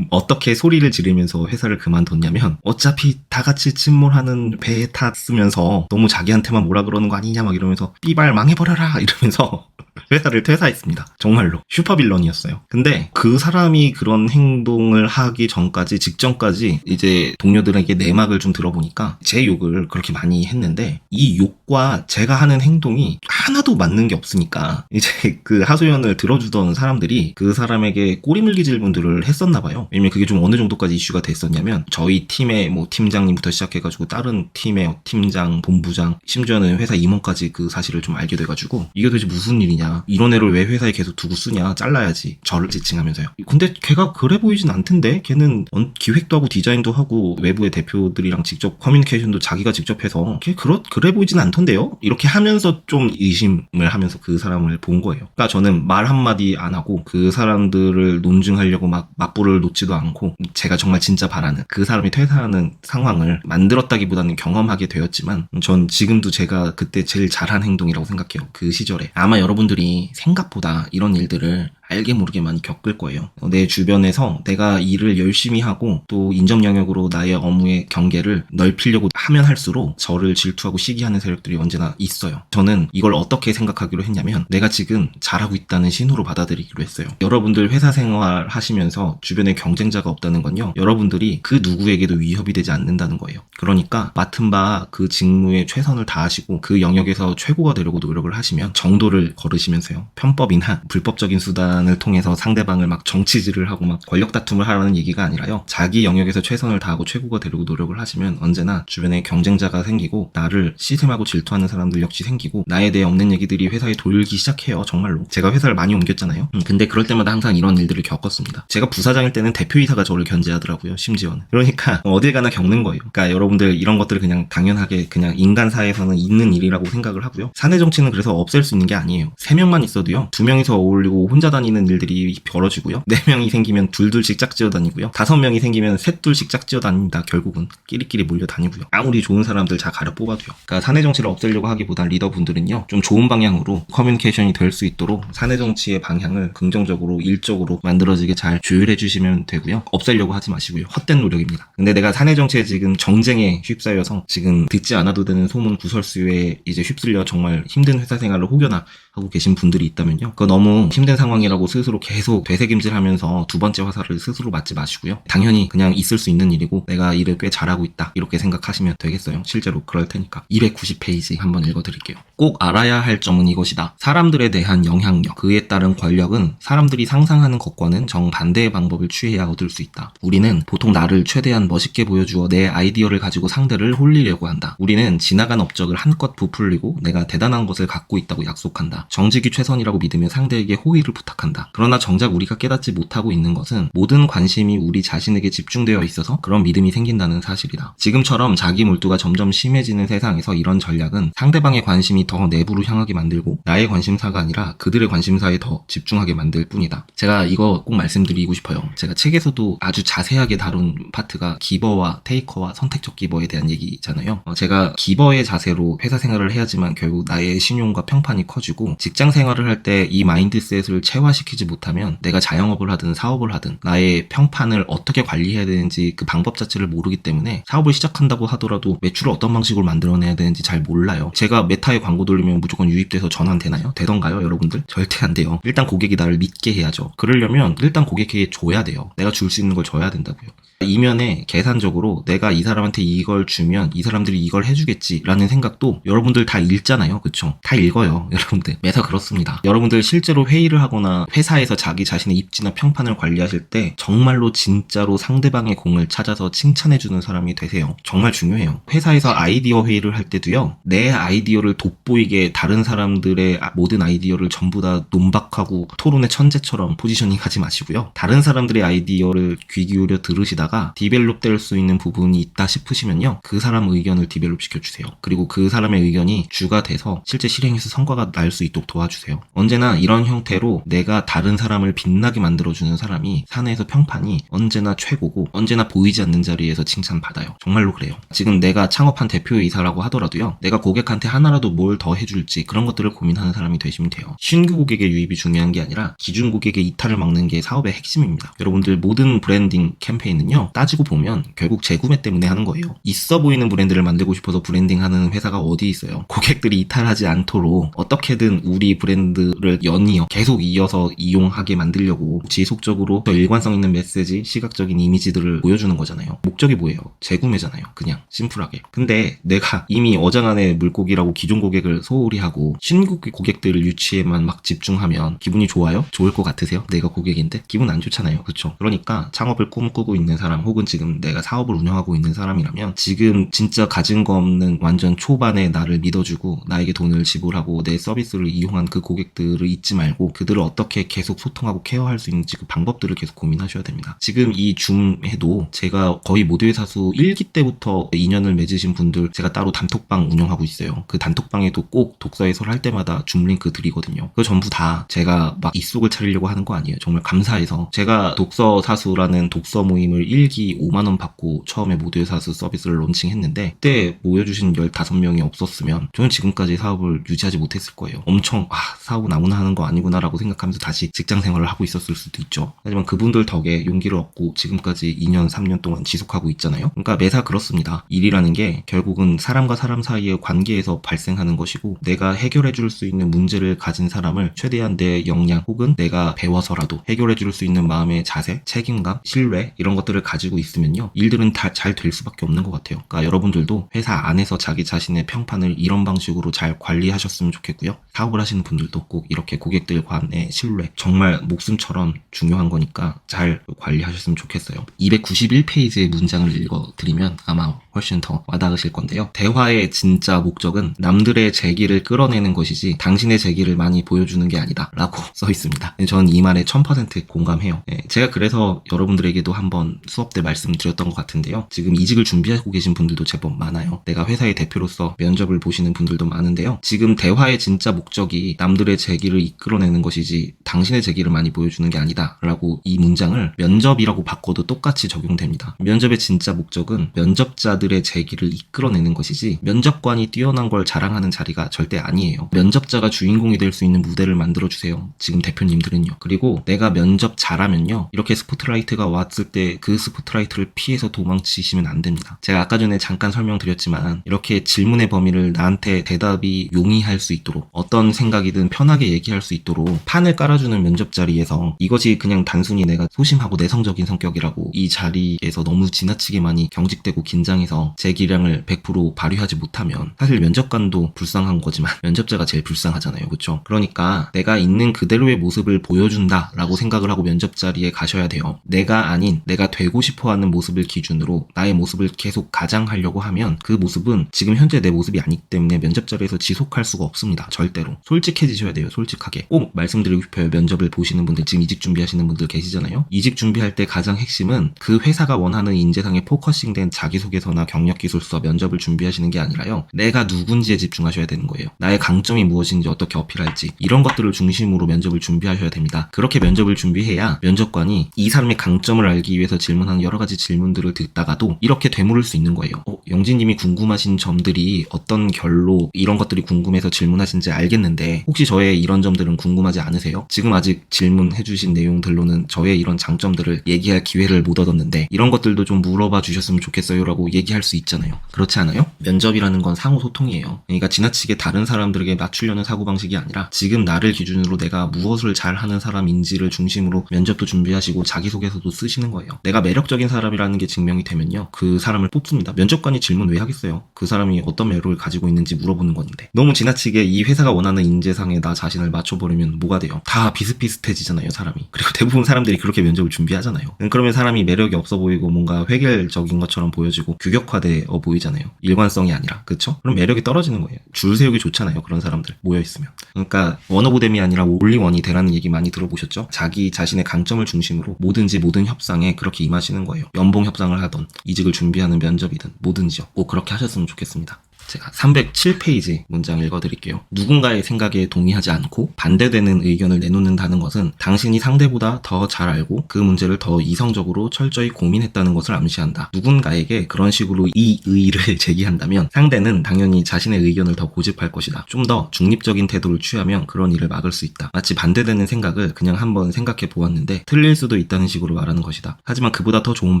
어떻게 소리를 지르면서 회사를 그만뒀냐면 어차피 다 같이 침몰하는 배에 탔으면서 너무 자기한테만 뭐라 그러는 거 아니냐 막 이러면서 삐발 망해버려라 이러면서 회사를 퇴사했습니다. 정말로 슈퍼빌런이었어요. 근데 그 사람이 그런 행동을 하기 전까지 직전까지 이제 동료들에게 내막을 좀 들어보니까 제 욕을 그렇게 많이 했는데 이 욕과 제가 하는 행동이 하나도 맞는 게 없으니까 이제 그 하소연을 들어주던 사람들이 그 사람에게 꼬리물기 질문들을 했었나 봐요. 왜냐면 그게 좀 어느 정도까지 이슈가 됐었냐면 저희 팀의 뭐 팀장님부터 시작해가지고 다른 팀의 팀장, 본부장, 심지어는 회사 임원까지 그 사실을 좀 알게 돼가지고 이게 도대체 무슨 일이냐, 이런 애를 왜 회사에 계속 두고 쓰냐, 잘라야지, 저를 지칭하면서요. 근데 걔가 그래 보이진 않던데, 걔는 기획도 하고 디자인도 하고 외부의 대표들이랑 직접 커뮤니케이션도 자기가 직접 해서 걔 그래 보이진 않던데요? 이렇게 하면서 좀 의심을 하면서 그 사람을 본 거예요. 그러니까 저는 말 한마디 안 하고 그 사람들을 논증하려고 막 맞불을 놓지도 않고 제가 정말 진짜 바라는 그 사람이 퇴사하는 상황을 만들었다기보다는 경험하게 되었지만 전 지금도 제가 그때 제일 잘한 행동이라고 생각해요. 그 시절에. 아마 여러분들이 생각보다 이런 일들을 알게 모르게 많이 겪을 거예요. 내 주변에서 내가 일을 열심히 하고 또 인접 영역으로 나의 업무의 경계를 넓히려고 하면 할수록 저를 질투하고 시기하는 세력들이 언제나 있어요. 저는 이걸 어떻게 생각하기로 했냐면 내가 지금 잘하고 있다는 신호로 받아들이기로 했어요. 여러분들 회사 생활 하시면서 주변에 경쟁자가 없다는 건요, 여러분들이 그 누구에게도 위협이 되지 않는다는 거예요. 그러니까 맡은 바 그 직무에 최선을 다하시고 그 영역에서 최고가 되려고 노력을 하시면 정도를 걸으시면서요, 편법이나 불법적인 수단 을 통해서 상대방을 막 정치질을 하고 막 권력 다툼을 하라는 얘기가 아니라요, 자기 영역에서 최선을 다하고 최고가 되려고 노력을 하시면 언제나 주변에 경쟁자가 생기고 나를 시샘하고 질투하는 사람들 역시 생기고 나에 대해 없는 얘기들이 회사에 돌기 시작해요. 정말로 제가 회사를 많이 옮겼잖아요. 근데 그럴 때마다 항상 이런 일들을 겪었습니다. 제가 부사장일 때는 대표이사가 저를 견제하더라고요. 심지어는. 그러니까 어딜 가나 겪는 거예요. 그러니까 여러분들 이런 것들을 그냥 당연하게 그냥 인간사에서는 있는 일이라고 생각을 하고요, 사내 정치는 그래서 없앨 수 있는 게 아니에요. 3명만 있어도요 2명이서 어울리고 혼자 다니는 일들이 벌어지고요, 4명이 생기면 둘씩 짝지어 다니고요, 5명이 생기면 셋둘씩 짝지어 다닙니다. 결국은 끼리끼리 몰려 다니고요. 아무리 좋은 사람들 다 가려 뽑아도요. 그러니까 사내 정치를 없애려고 하기보단 리더분들은요 좀 좋은 방향으로 커뮤니케이션이 될 수 있도록 사내 정치의 방향을 긍정적으로 일적으로 만들어지게 잘 조율해 주시면 되고요, 없애려고 하지 마시고요. 헛된 노력입니다. 근데 내가 사내 정치에 지금 정쟁에 휩싸여서 지금 듣지 않아도 되는 소문 구설수에 이제 휩쓸려 정말 힘든 회사 생활을 혹여나 하고 계신 분들이 있다면요, 그거 너무 힘든 상황이라고 스스로 계속 되새김질하면서 두 번째 화살을 스스로 맞지 마시고요, 당연히 그냥 있을 수 있는 일이고 내가 일을 꽤 잘하고 있다 이렇게 생각하시면 되겠어요. 실제로 그럴 테니까. 290페이지 한번 읽어드릴게요. 꼭 알아야 할 점은 이것이다. 사람들에 대한 영향력, 그에 따른 권력은 사람들이 상상하는 것과는 정반대의 방법을 취해야 얻을 수 있다. 우리는 보통 나를 최대한 멋있게 보여주어 내 아이디어를 가지고 상대를 홀리려고 한다. 우리는 지나간 업적을 한껏 부풀리고 내가 대단한 것을 갖고 있다고 약속한다. 정직이 최선이라고 믿으며 상대에게 호의를 부탁한다. 그러나 정작 우리가 깨닫지 못하고 있는 것은 모든 관심이 우리 자신에게 집중되어 있어서 그런 믿음이 생긴다는 사실이다. 지금처럼 자기 몰두가 점점 심해지는 세상에서 이런 전략은 상대방의 관심이 더 내부로 향하게 만들고 나의 관심사가 아니라 그들의 관심사에 더 집중하게 만들 뿐이다. 제가 이거 꼭 말씀드리고 싶어요. 제가 책에서도 아주 자세하게 다룬 파트가 기버와 테이커와 선택적 기버에 대한 얘기잖아요. 제가 기버의 자세로 회사 생활을 해야지만 결국 나의 신용과 평판이 커지고, 직장 생활을 할 때 이 마인드셋을 체화시키지 못하면 내가 자영업을 하든 사업을 하든 나의 평판을 어떻게 관리해야 되는지 그 방법 자체를 모르기 때문에 사업을 시작한다고 하더라도 매출을 어떤 방식으로 만들어내야 되는지 잘 몰라요. 제가 메타에 광고 돌리면 무조건 유입돼서 전환되나요? 되던가요, 여러분들? 절대 안 돼요. 일단 고객이 나를 믿게 해야죠. 그러려면 일단 고객에게 줘야 돼요. 내가 줄 수 있는 걸 줘야 된다고요. 이면에 계산적으로 내가 이 사람한테 이걸 주면 이 사람들이 이걸 해주겠지라는 생각도 여러분들 다 읽잖아요. 그쵸? 다 읽어요, 여러분들. 매사 그렇습니다. 여러분들 실제로 회의를 하거나 회사에서 자기 자신의 입지나 평판을 관리하실 때 정말로 진짜로 상대방의 공을 찾아서 칭찬해주는 사람이 되세요. 정말 중요해요. 회사에서 아이디어 회의를 할 때도요, 내 아이디어를 돋보이게 다른 사람들의 모든 아이디어를 전부 다 논박하고 토론의 천재처럼 포지셔닝 하지 마시고요, 다른 사람들의 아이디어를 귀 기울여 들으시다가 디벨롭 될 수 있는 부분이 있다 싶으시면요, 그 사람 의견을 디벨롭 시켜주세요. 그리고 그 사람의 의견이 주가 돼서 실제 실행해서 성과가 날 수 있도록 도와주세요. 언제나 이런 형태로 내가 내가 다른 사람을 빛나게 만들어주는 사람이 사내에서 평판이 언제나 최고고 언제나 보이지 않는 자리에서 칭찬받아요. 정말로 그래요. 지금 내가 창업한 대표이사라고 하더라도요. 내가 고객한테 하나라도 뭘 더 해줄지 그런 것들을 고민하는 사람이 되시면 돼요. 신규 고객의 유입이 중요한 게 아니라 기존 고객의 이탈을 막는 게 사업의 핵심입니다. 여러분들 모든 브랜딩 캠페인은요. 따지고 보면 결국 재구매 때문에 하는 거예요. 있어 보이는 브랜드를 만들고 싶어서 브랜딩하는 회사가 어디 있어요. 고객들이 이탈하지 않도록 어떻게든 우리 브랜드를 연이어 계속 이어서 이용하게 만들려고 지속적으로 더 일관성 있는 메시지, 시각적인 이미지들을 보여주는 거잖아요. 목적이 뭐예요? 재구매잖아요. 그냥 심플하게. 근데 내가 이미 어장안의 물고기라고 기존 고객을 소홀히 하고 신규 고객들을 유치에만 막 집중하면 기분이 좋아요? 좋을 것 같으세요? 내가 고객인데? 기분 안 좋잖아요. 그렇죠? 그러니까 창업을 꿈꾸고 있는 사람 혹은 지금 내가 사업을 운영하고 있는 사람이라면 지금 진짜 가진 거 없는 완전 초반에 나를 믿어주고 나에게 돈을 지불하고 내 서비스를 이용한 그 고객들을 잊지 말고 그들을 어떻게 계속 소통하고 케어할 수 있는지 그 방법들을 계속 고민하셔야 됩니다. 지금 이 줌에도 제가 거의 모두의 사수 1기 때부터 인연을 맺으신 분들 제가 따로 단톡방 운영하고 있어요. 그 단톡방에도 꼭 독서 해설 할 때마다 줌 링크 드리거든요. 그거 전부 다 제가 막 입속을 차리려고 하는 거 아니에요. 정말 감사해서 제가 독서 사수라는 독서 모임을 1기 5만원 받고 처음에 모두의 사수 서비스를 론칭했는데 그때 모여주신 15명이 없었으면 저는 지금까지 사업을 유지하지 못했을 거예요. 엄청 사업은 아무나 하는 거 아니구나라고 생각하면서 다시 직장 생활을 하고 있었을 수도 있죠. 하지만 그분들 덕에 용기를 얻고 지금까지 2년 3년 동안 지속하고 있잖아요. 그러니까 매사 그렇습니다. 일이라는 게 결국은 사람과 사람 사이의 관계에서 발생하는 것이고 내가 해결해 줄 수 있는 문제를 가진 사람을 최대한 내 역량 혹은 내가 배워서라도 해결해 줄 수 있는 마음의 자세, 책임감, 신뢰 이런 것들을 가지고 있으면요. 일들은 다 잘 될 수밖에 없는 것 같아요. 그러니까 여러분들도 회사 안에서 자기 자신의 평판을 이런 방식으로 잘 관리하셨으면 좋겠고요. 사업을 하시는 분들도 꼭 이렇게 고객들 간의 신뢰 정말 목숨처럼 중요한 거니까 잘 관리하셨으면 좋겠어요. 291페이지의 문장을 읽어드리면 아마 훨씬 더 와닿으실 건데요. 대화의 진짜 목적은 남들의 재기를 끌어내는 것이지 당신의 재기를 많이 보여주는 게 아니다 라고 써 있습니다. 저는 이 말에 1000% 공감해요. 제가 그래서 여러분들에게도 한번 수업 때 말씀드렸던 것 같은데요. 지금 이직을 준비하고 계신 분들도 제법 많아요. 내가 회사의 대표로서 면접을 보시는 분들도 많은데요. 지금 대화의 진짜 목적이 남들의 재기를 이끌어내는 것이지 당신의 재기를 많이 보여주는 게 아니다 라고 이 문장을 면접이라고 바꿔도 똑같이 적용됩니다. 면접의 진짜 목적은 면접자들의 재기를 이끌어내는 것이지 면접관이 뛰어난 걸 자랑하는 자리가 절대 아니에요. 면접자가 주인공이 될 수 있는 무대를 만들어주세요. 지금 대표님들은요. 그리고 내가 면접 잘하면요. 이렇게 스포트라이트가 왔을 때 그 스포트라이트를 피해서 도망치시면 안 됩니다. 제가 아까 전에 잠깐 설명드렸지만 이렇게 질문의 범위를 나한테 대답이 용이할 수 있도록 어떤 생각이든 편하게 얘기할 수 있도록 판을 깔아주는 면접 자리에서 이것이 그냥 단순히 내가 소심하고 내성적인 성격이라고 이 자리에서 너무 지나치게 많이 경직되고 긴장해서 제 기량을 100% 발휘하지 못하면 사실 면접관도 불쌍한 거지만 면접자가 제일 불쌍하잖아요. 그렇죠? 그러니까 내가 있는 그대로의 모습을 보여준다 라고 생각을 하고 면접 자리에 가셔야 돼요. 내가 아닌 내가 되고 싶어하는 모습을 기준으로 나의 모습을 계속 가장하려고 하면 그 모습은 지금 현재 내 모습이 아니기 때문에 면접 자리에서 지속할 수가 없습니다. 절대로. 솔직해지셔야 돼요. 솔직하게. 꼭 말씀드리고 싶어요. 면접을 보시는 분들, 지금 이직 준비하시는 분들 계시잖아요. 이직 준비할 때 가장 핵심은 그 회사가 원하는 인재상에 포커싱된 자기소개서나 경력기술서 면접을 준비하시는 게 아니라요. 내가 누군지에 집중하셔야 되는 거예요. 나의 강점이 무엇인지 어떻게 어필할지 이런 것들을 중심으로 면접을 준비하셔야 됩니다. 그렇게 면접을 준비해야 면접관이 이 사람의 강점을 알기 위해서 질문하는 여러 가지 질문들을 듣다가도 이렇게 되물을 수 있는 거예요. 영진님이 궁금하신 점들이 어떤 결로 이런 것들이 궁금해서 질문하신지 알겠는데 혹시 저의 이런 점들은 궁금하지 않으세요? 지금 아직 질문해주신 내용들로는 저의 이런 장점들을 얘기할 기회를 못 얻었는데 이런 것들도 좀 물어봐 주셨으면 좋겠어요 라고 얘기할 수 있잖아요. 그렇지 않아요? 면접이라는 건 상호소통이에요. 그러니까 지나치게 다른 사람들에게 맞추려는 사고방식이 아니라 지금 나를 기준으로 내가 무엇을 잘하는 사람인지를 중심으로 면접도 준비하시고 자기소개서도 쓰시는 거예요. 내가 매력적인 사람이라는 게 증명이 되면요. 그 사람을 뽑습니다. 면접관이 질문 왜 하겠어요? 그 사람이 어떤 매력을 가지고 있는지 물어보는 건데 너무 지나치게 이 회사가 원하는 인재상에 나 자신을 맞춰버리면 뭐가 돼요? 다 비슷비슷해지잖아요, 사람이. 그리고 대부분 사람들이 그렇게 면접을 준비하잖아요. 그러면 사람이 매력이 없어 보이고 뭔가 획일적인 것처럼 보여지고 규격화되어 보이잖아요. 일관성이 아니라. 그쵸? 그럼 매력이 떨어지는 거예요. 줄 세우기 좋잖아요, 그런 사람들 모여있으면. 그러니까 원오브댐이 아니라 올리원이 되라는 얘기 많이 들어보셨죠? 자기 자신의 강점을 중심으로 뭐든지 모든 협상에 그렇게 임하시는 거예요. 연봉 협상을 하던 이직을 준비하는 면접이든 뭐든지요. 꼭 그렇게 하셨으면 좋겠습니다. 제가 307페이지 문장 읽어드릴게요. 누군가의 생각에 동의하지 않고 반대되는 의견을 내놓는다는 것은 당신이 상대보다 더 잘 알고 그 문제를 더 이성적으로 철저히 고민했다는 것을 암시한다. 누군가에게 그런 식으로 이 의의를 제기한다면 상대는 당연히 자신의 의견을 더 고집할 것이다. 좀 더 중립적인 태도를 취하면 그런 일을 막을 수 있다. 마치 반대되는 생각을 그냥 한번 생각해 보았는데 틀릴 수도 있다는 식으로 말하는 것이다. 하지만 그보다 더 좋은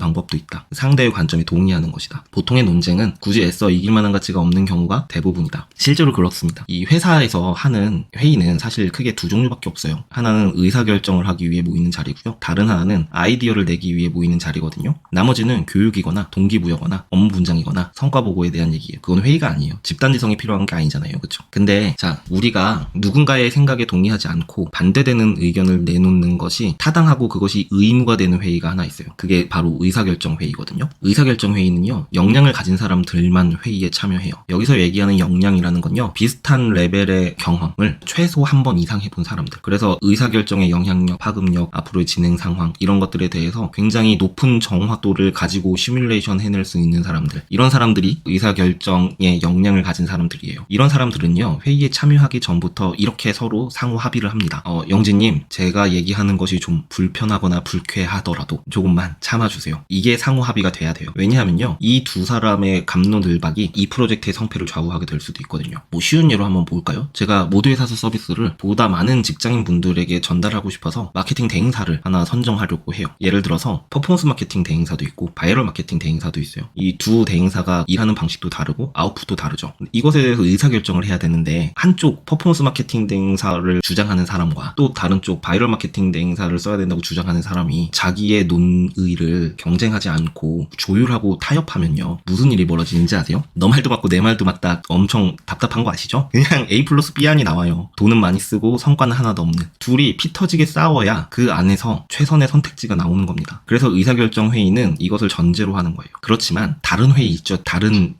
방법도 있다. 상대의 관점에 동의하는 것이다. 보통의 논쟁은 굳이 애써 이길 만한 가치가 없는 경우가 대부분이다. 실제로 그렇습니다. 이 회사에서 하는 회의는 사실 크게 두 종류밖에 없어요. 하나는 의사결정을 하기 위해 모이는 자리고요. 다른 하나는 아이디어를 내기 위해 모이는 자리거든요. 나머지는 교육이거나 동기부여거나 업무 분장이거나 성과 보고에 대한 얘기예요. 그건 회의가 아니에요. 집단지성이 필요한 게 아니잖아요. 그렇죠? 근데 자, 우리가 누군가의 생각에 동의하지 않고 반대되는 의견을 내놓는 것이 타당하고 그것이 의무가 되는 회의가 하나 있어요. 그게 바로 의사결정 회의거든요. 의사결정 회의는요, 역량을 가진 사람들만 회의에 참여해요. 여기서 얘기하는 역량이라는 건요, 비슷한 레벨의 경험을 최소 한 번 이상 해본 사람들. 그래서 의사결정의 영향력, 파급력, 앞으로의 진행 상황 이런 것들에 대해서 굉장히 높은 정확도를 가지고 시뮬레이션 해낼 수 있는 사람들. 이런 사람들이 의사결정의 역량을 가진 사람들이에요. 이런 사람들은요, 회의에 참여하기 전부터 이렇게 서로 상호 합의를 합니다. 영진님, 제가 얘기하는 것이 좀 불편하거나 불쾌하더라도 조금만 참아주세요. 이게 상호 합의가 돼야 돼요. 왜냐하면요, 이 두 사람의 갑론을박이 이 프로젝트의 성패를 좌우하게 될 수도 있거든요. 뭐 쉬운 예로 한번 볼까요? 제가 모두의 사수 서비스를 보다 많은 직장인 분들에게 전달하고 싶어서 마케팅 대행사를 하나 선정하려고 해요. 예를 들어서 퍼포먼스 마케팅 대행사도 있고 바이럴 마케팅 대행사도 있어요. 이 두 대행사가 일하는 방식도 다르고 아웃풋도 다르죠. 이것에 대해서 의사결정을 해야 되는데 한쪽 퍼포먼스 마케팅 대행사를 주장하는 사람과 또 다른 쪽 바이럴 마케팅 대행사를 써야 된다고 주장하는 사람이 자기의 논의를 경쟁하지 않고 조율하고 타협하면요, 무슨 일이 벌어지는지 아세요? 너 말도 맞고 내 말도 맞다. 엄청 답답한 거 아시죠? 그냥 A 플러스 B 안이 나와요. 돈은 많이 쓰고 성과는 하나도 없는. 둘이 피 터지게 싸워야 그 안에서 최선의 선택지가 나오는 겁니다. 그래서 의사결정 회의는 이것을 전제로 하는 거예요. 그렇지만 다른 회의 있죠. 다른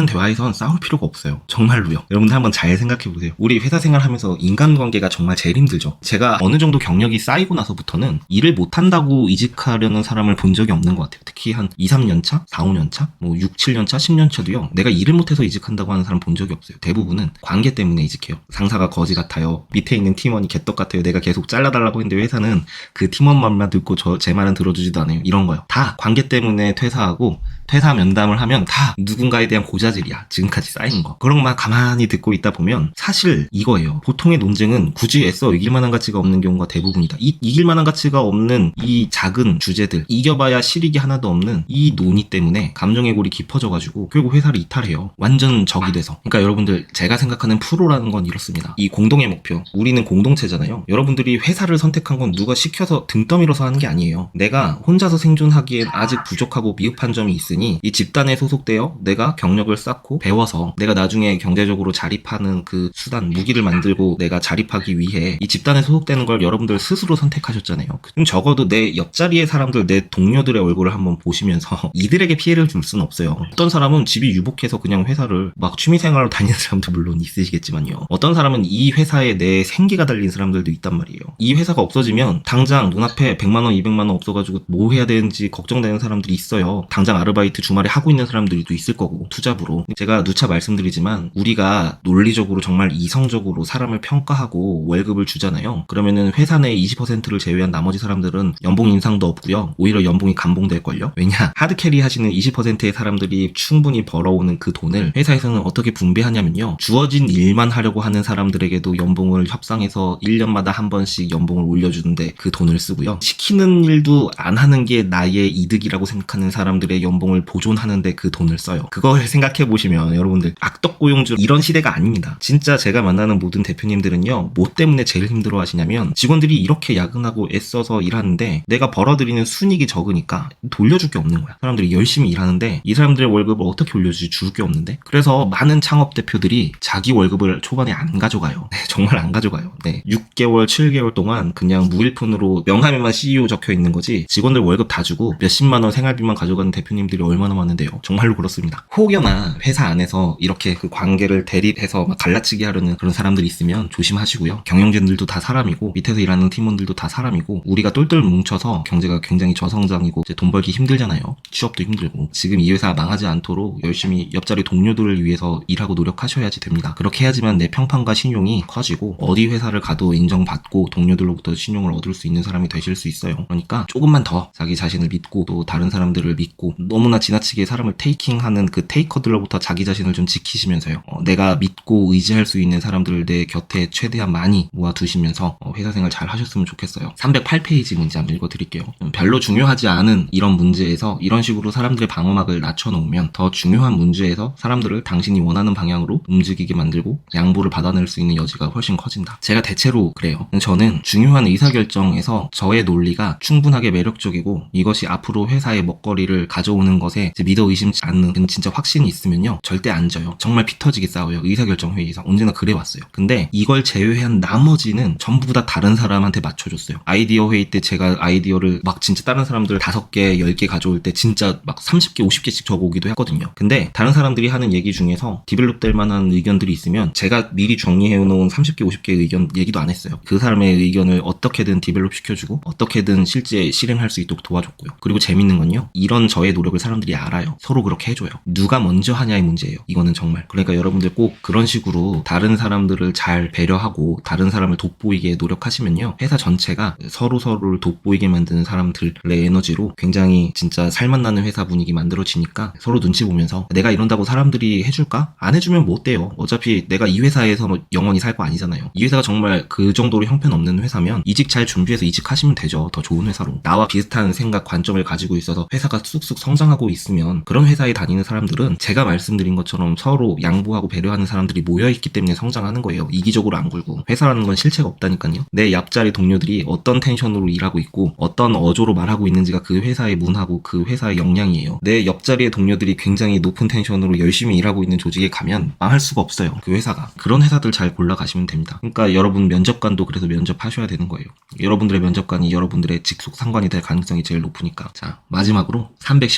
대화에선 싸울 필요가 없어요. 정말로요. 여러분들 한번 잘 생각해보세요. 우리 회사 생활하면서 인간관계가 정말 제일 힘들죠. 제가 어느 정도 경력이 쌓이고 나서부터는 일을 못한다고 이직하려는 사람을 본 적이 없는 것 같아요. 특히 한 2, 3년 차, 4, 5년 차, 뭐 6, 7년 차, 10년 차도요, 내가 일을 못해서 이직한다고 하는 사람 본 적이 없어요. 대부분은 관계 때문에 이직해요. 상사가 거지 같아요. 밑에 있는 팀원이 개떡 같아요. 내가 계속 잘라달라고 했는데 회사는 그 팀원 말만 듣고 제 말은 들어주지도 않아요. 이런 거요. 다 관계 때문에 퇴사하고, 퇴사 면담을 하면 다 누군가에 대한 고자질이야. 지금까지 쌓인 거. 그런 것만 가만히 듣고 있다 보면 사실 이거예요. 보통의 논쟁은 굳이 애써 이길 만한 가치가 없는 경우가 대부분이다. 이길 만한 가치가 없는 이 작은 주제들, 이겨봐야 실익이 하나도 없는 이 논의 때문에 감정의 골이 깊어져가지고 결국 회사를 이탈해요. 완전 적이 돼서. 그러니까 여러분들, 제가 생각하는 프로라는 건 이렇습니다. 이 공동의 목표, 우리는 공동체잖아요. 여러분들이 회사를 선택한 건 누가 시켜서 등 떠밀어서 하는 게 아니에요. 내가 혼자서 생존하기엔 아직 부족하고 미흡한 점이 있으니 이 집단에 소속되어 내가 경력을 쌓고 배워서 내가 나중에 경제적으로 자립하는 그 수단, 무기를 만들고 내가 자립하기 위해 이 집단에 소속되는 걸 여러분들 스스로 선택하셨잖아요. 그럼 적어도 내 옆자리의 사람들, 내 동료들의 얼굴을 한번 보시면서 이들에게 피해를 줄 수는 없어요. 어떤 사람은 집이 유복해서 그냥 회사를 막 취미생활로 다니는 사람도 물론 있으시겠지만요. 어떤 사람은 이 회사에 내 생계가 달린 사람들도 있단 말이에요. 이 회사가 없어지면 당장 눈앞에 100만원, 200만원 없어가지고 뭐 해야 되는지 걱정되는 사람들이 있어요. 당장 아르바이트 주말에 하고 있는 사람들도 있을 거고, 투잡으로. 제가 누차 말씀드리지만 우리가 논리적으로 정말 이성적으로 사람을 평가하고 월급을 주잖아요. 그러면은 회사 내 20%를 제외한 나머지 사람들은 연봉 인상도 없고요. 오히려 연봉이 감봉될걸요. 왜냐? 하드캐리 하시는 20%의 사람들이 충분히 벌어오는 그 돈을 회사에서는 어떻게 분배하냐면요, 주어진 일만 하려고 하는 사람들에게도 연봉을 협상해서 1년마다 한 번씩 연봉을 올려주는데 그 돈을 쓰고요, 시키는 일도 안 하는 게 나의 이득이라고 생각하는 사람들의 연봉을 보존하는데 그 돈을 써요. 그걸 생각해보시면 여러분들, 악덕고용주 이런 시대가 아닙니다. 진짜 제가 만나는 모든 대표님들은요, 뭐 때문에 제일 힘들어 하시냐면 직원들이 이렇게 야근하고 애써서 일하는데 내가 벌어들이는 순이익이 적으니까 돌려줄 게 없는 거야. 사람들이 열심히 일하는데 이 사람들의 월급을 어떻게 올려주지? 줄 게 없는데. 그래서 많은 창업 대표들이 자기 월급을 초반에 안 가져가요. 네, 정말 안 가져가요. 네, 6개월, 7개월 동안 그냥 무일푼으로 명함에만 CEO 적혀 있는 거지 직원들 월급 다 주고 몇십만 원 생활비만 가져가는 대표님들이 얼마나 많은데요. 정말로 그렇습니다. 혹여나 회사 안에서 이렇게 그 관계를 대립해서 막 갈라치기 하려는 그런 사람들이 있으면 조심하시고요. 경영진들도 다 사람이고 밑에서 일하는 팀원들도 다 사람이고 우리가 똘똘 뭉쳐서 경제가 굉장히 저성장이고 이제 돈 벌기 힘들잖아요. 취업도 힘들고 지금 이 회사 망하지 않도록 열심히 옆자리 동료들을 위해서 일하고 노력하셔야지 됩니다. 그렇게 해야지만 내 평판과 신용이 커지고 어디 회사를 가도 인정받고 동료들로부터 신용을 얻을 수 있는 사람이 되실 수 있어요. 그러니까 조금만 더 자기 자신을 믿고 또 다른 사람들을 믿고 너무나 지나치게 사람을 테이킹하는 그 테이커들로부터 자기 자신을 좀 지키시면서요. 내가 믿고 의지할 수 있는 사람들을 내 곁에 최대한 많이 모아두시면서 회사 생활 잘 하셨으면 좋겠어요. 308페이지 문제 한번 읽어드릴게요. 별로 중요하지 않은 이런 문제에서 이런 식으로 사람들의 방어막을 낮춰놓으면 더 중요한 문제에서 사람들을 당신이 원하는 방향으로 움직이게 만들고 양보를 받아낼 수 있는 여지가 훨씬 커진다. 제가 대체로 그래요. 저는 중요한 의사결정에서 저의 논리가 충분하게 매력적이고 이것이 앞으로 회사의 먹거리를 가져오는 것에 믿어 의심치 않는 진짜 확신이 있으면요. 절대 안 져요. 정말 피 터지게 싸워요. 의사결정 회의에서. 언제나 그래왔어요. 근데 이걸 제외한 나머지는 전부 다 다른 사람한테 맞춰줬어요. 아이디어 회의 때 제가 아이디어를 막 진짜 다른 사람들 5개, 10개 가져올 때 진짜 막 30개, 50개씩 적어오기도 했거든요. 근데 다른 사람들이 하는 얘기 중에서 디벨롭 될 만한 의견들이 있으면 제가 미리 정리해놓은 30개, 50개의 의견 얘기도 안 했어요. 그 사람의 의견을 어떻게든 디벨롭 시켜주고 어떻게든 실제 실행할 수 있도록 도와줬고요. 그리고 재밌는 건요. 이런 저의 노력을 사람들이 알아요. 서로 그렇게 해줘요. 누가 먼저 하냐의 문제예요. 이거는 정말. 그러니까 여러분들 꼭 그런 식으로 다른 사람들을 잘 배려하고 다른 사람을 돋보이게 노력하시면요. 회사 전체가 서로를 돋보이게 만드는 사람들의 에너지로 굉장히 진짜 살맛나는 회사 분위기 만들어지니까 서로 눈치 보면서 내가 이런다고 사람들이 해줄까? 안 해주면 뭐 어때요? 어차피 내가 이 회사에서 뭐 영원히 살 거 아니잖아요. 이 회사가 정말 그 정도로 형편없는 회사면 이직 잘 준비해서 이직하시면 되죠. 더 좋은 회사로. 나와 비슷한 생각, 관점을 가지고 있어서 회사가 쑥쑥 성장하고 있으면 그런 회사에 다니는 사람들은 제가 말씀드린 것처럼 서로 양보하고 배려하는 사람들이 모여있기 때문에 성장하는 거예요. 이기적으로 안 굴고. 회사라는 건 실체가 없다니까요. 내 옆자리 동료들이 어떤 텐션으로 일하고 있고 어떤 어조로 말하고 있는지가 그 회사의 문화고 그 회사의 역량이에요. 내 옆자리의 동료들이 굉장히 높은 텐션으로 열심히 일하고 있는 조직에 가면 망할 수가 없어요. 그 회사가. 그런 회사들 잘 골라가시면 됩니다. 그러니까 여러분 면접관도 그래서 면접하셔야 되는 거예요. 여러분들의 면접관이 여러분들의 직속 상관이 될 가능성이 제일 높으니까. 자, 마지막으로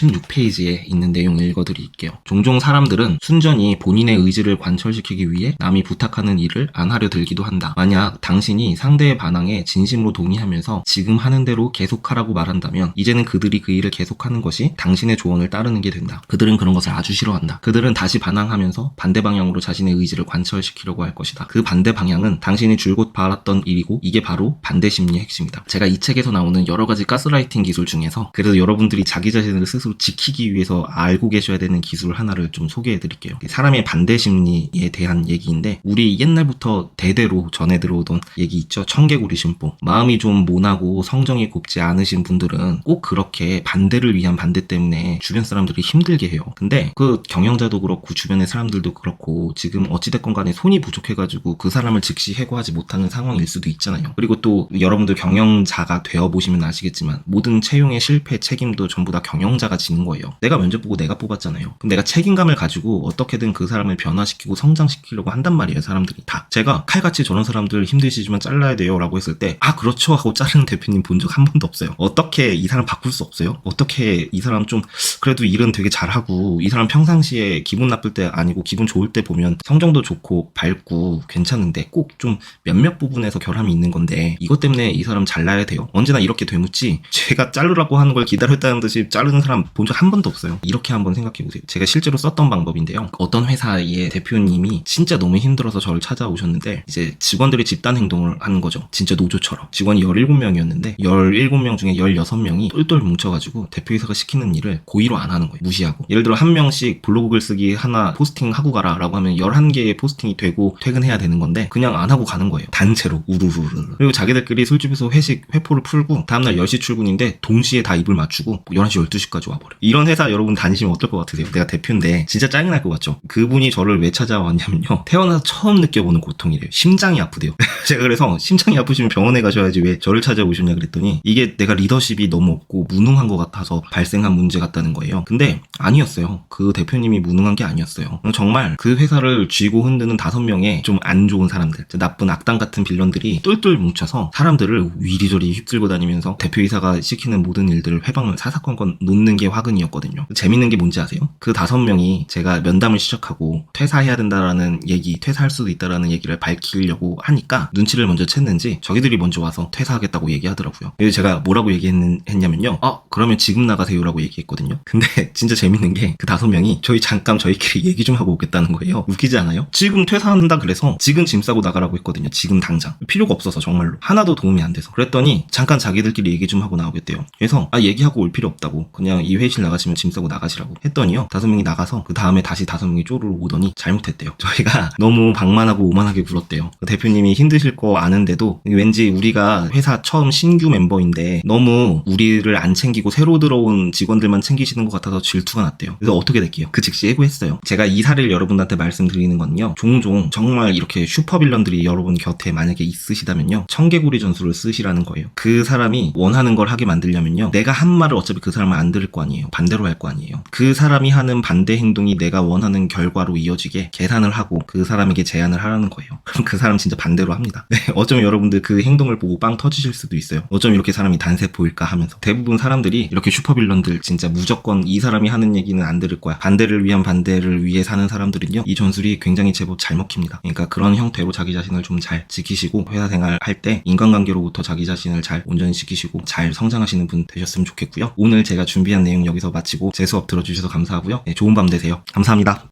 316페이지에 있는 내용 읽어드릴게요. 종종 사람들은 순전히 본인의 의지를 관철시키기 위해 남이 부탁하는 일을 안 하려 들기도 한다. 만약 당신이 상대의 반항에 진심으로 동의하면서 지금 하는 대로 계속하라고 말한다면 이제는 그들이 그 일을 계속하는 것이 당신의 조언을 따르는 게 된다. 그들은 그런 것을 아주 싫어한다. 그들은 다시 반항하면서 반대 방향으로 자신의 의지를 관철시키려고 할 것이다. 그 반대 방향은 당신이 줄곧 바랐던 일이고 이게 바로 반대 심리의 핵심이다. 제가 이 책에서 나오는 여러 가지 가스라이팅 기술 중에서 그래서 여러분들이 자기 자신을 스스로 지키기 위해서 알고 계셔야 되는 기술 하나를 좀 소개해 드릴게요. 사람의 반대 심리에 대한 얘기인데 우리 옛날부터 대대로 전해 들어오던 얘기 있죠. 청개구리 심보. 마음이 좀 모나고 성정이 곱지 않으신 분들은 꼭 그렇게 반대를 위한 반대 때문에 주변 사람들이 힘들게 해요. 근데 그 경영자도 그렇고 주변의 사람들도 그렇고 지금 어찌됐건 간에 손이 부족해가지고 그 사람을 즉시 해고하지 못하는 상황일 수도 있잖아요. 그리고 또 여러분들 경영자가 되어보시면 아시겠지만 모든 채용의 실패 책임도 전부 다 경영자가 지는 거예요. 내가 면접 보고 내가 뽑았잖아요. 그럼 내가 책임감을 가지고 어떻게든 그 사람을 변화시키고 성장시키려고 한단 말이에요. 사람들이 다. 제가 칼같이 저런 사람들 힘드시지만 잘라야 돼요 라고 했을 때 아 그렇죠 하고 자르는 대표님 본 적 한 번도 없어요. 어떻게 이 사람 바꿀 수 없어요? 어떻게 이 사람 좀 그래도 일은 되게 잘하고 이 사람 평상시에 기분 나쁠 때 아니고 기분 좋을 때 보면 성정도 좋고 밝고 괜찮은데 꼭 좀 몇몇 부분에서 결함이 있는 건데 이것 때문에 이 사람 잘라야 돼요. 언제나 이렇게 되묻지 제가 자르라고 하는 걸 기다렸다는 듯이 자르는 사람 본 적 한 번도 없어요. 이렇게 한번 생각해 보세요. 제가 실제로 썼던 방법인데요. 어떤 회사의 대표님이 진짜 너무 힘들어서 저를 찾아오셨는데 이제 직원들이 집단 행동을 하는 거죠. 진짜 노조처럼. 직원이 17명이었는데 17명 중에 16명이 똘똘 뭉쳐가지고 대표이사가 시키는 일을 고의로 안 하는 거예요. 무시하고. 예를 들어 한 명씩 블로그 글쓰기 하나 포스팅하고 가라 라고 하면 11개의 포스팅이 되고 퇴근해야 되는 건데 그냥 안 하고 가는 거예요. 단체로 우르르르. 그리고 자기들끼리 술집에서 회포를 풀고 다음날 10시 출근인데 동시에 다 입을 맞추고 11시 12시까지 와버려. 이런 회사 여러분 다니시면 어떨 것 같으세요? 내가 대표인데 진짜 짜증날 것 같죠? 그분이 저를 왜 찾아왔냐면요. 태어나서 처음 느껴보는 고통이래요. 심장이 아프대요. 제가 그래서 심장이 아프시면 병원에 가셔야지 왜 저를 찾아오셨냐 그랬더니 이게 내가 리더십이 너무 없고 무능한 것 같아서 발생한 문제 같다는 거예요. 근데 아니었어요. 그 대표님이 무능한 게 아니었어요. 정말 그 회사를 쥐고 흔드는 5명의 좀 안 좋은 사람들, 나쁜 악당 같은 빌런들이 똘똘 뭉쳐서 사람들을 위리저리 휩쓸고 다니면서 대표이사가 시키는 모든 일들을 회방을 사사건건 놓는 게 화근이 야근이었거든요. 재밌는 게 뭔지 아세요? 그 5명이 제가 면담을 시작하고 퇴사해야 된다라는 얘기, 퇴사할 수도 있다라는 얘기를 밝히려고 하니까 눈치를 먼저 챘는지 저희들이 먼저 와서 퇴사하겠다고 얘기하더라고요. 그래서 제가 뭐라고 얘기했냐면요. 그러면 지금 나가세요라고 얘기했거든요. 근데 진짜 재밌는 게 그 5명이 저희끼리 얘기 좀 하고 오겠다는 거예요. 웃기지 않아요? 지금 퇴사한다 그래서 지금 짐 싸고 나가라고 했거든요. 지금 당장. 필요가 없어서 정말로. 하나도 도움이 안 돼서. 그랬더니 잠깐 자기들끼리 얘기 좀 하고 나오겠대요. 그래서 얘기하고 올 필요 없다고. 그냥 이 회의실 나가시면 짐 싸고 나가시라고 했더니요. 5명이 나가서 그 다음에 다시 5명이 쪼르르 오더니 잘못했대요. 저희가 너무 방만하고 오만하게 굴었대요. 대표님이 힘드실 거 아는데도 왠지 우리가 회사 처음 신규 멤버인데 너무 우리를 안 챙기고 새로 들어온 직원들만 챙기시는 것 같아서 질투가 났대요. 그래서 어떻게 될게요? 그 즉시 해고했어요. 제가 이 사례를 여러분한테 말씀드리는 건요. 종종 정말 이렇게 슈퍼빌런들이 여러분 곁에 만약에 있으시다면요. 청개구리 전술을 쓰시라는 거예요. 그 사람이 원하는 걸 하게 만들려면요. 내가 한 말을 어차피 그 사람은 안 들을 거 아니에요. 반대로 할 거 아니에요. 그 사람이 하는 반대 행동이 내가 원하는 결과로 이어지게 계산을 하고 그 사람에게 제안을 하라는 거예요. 그럼 그 사람 진짜 반대로 합니다. 네, 어쩌면 여러분들 그 행동을 보고 빵 터지실 수도 있어요. 어쩌면 이렇게 사람이 단세포일까 하면서. 대부분 사람들이 이렇게 슈퍼빌런들 진짜 무조건 이 사람이 하는 얘기는 안 들을 거야. 반대를 위한 반대를 위해 사는 사람들은요. 이 전술이 굉장히 제법 잘 먹힙니다. 그러니까 그런 형태로 자기 자신을 좀 잘 지키시고 회사 생활 할 때 인간관계로부터 자기 자신을 잘 온전히 지키시고 잘 성장하시는 분 되셨으면 좋겠고요. 오늘 제가 준비한 내용 여기서 마치고 제 수업 들어주셔서 감사하고요. 네, 좋은 밤 되세요. 감사합니다.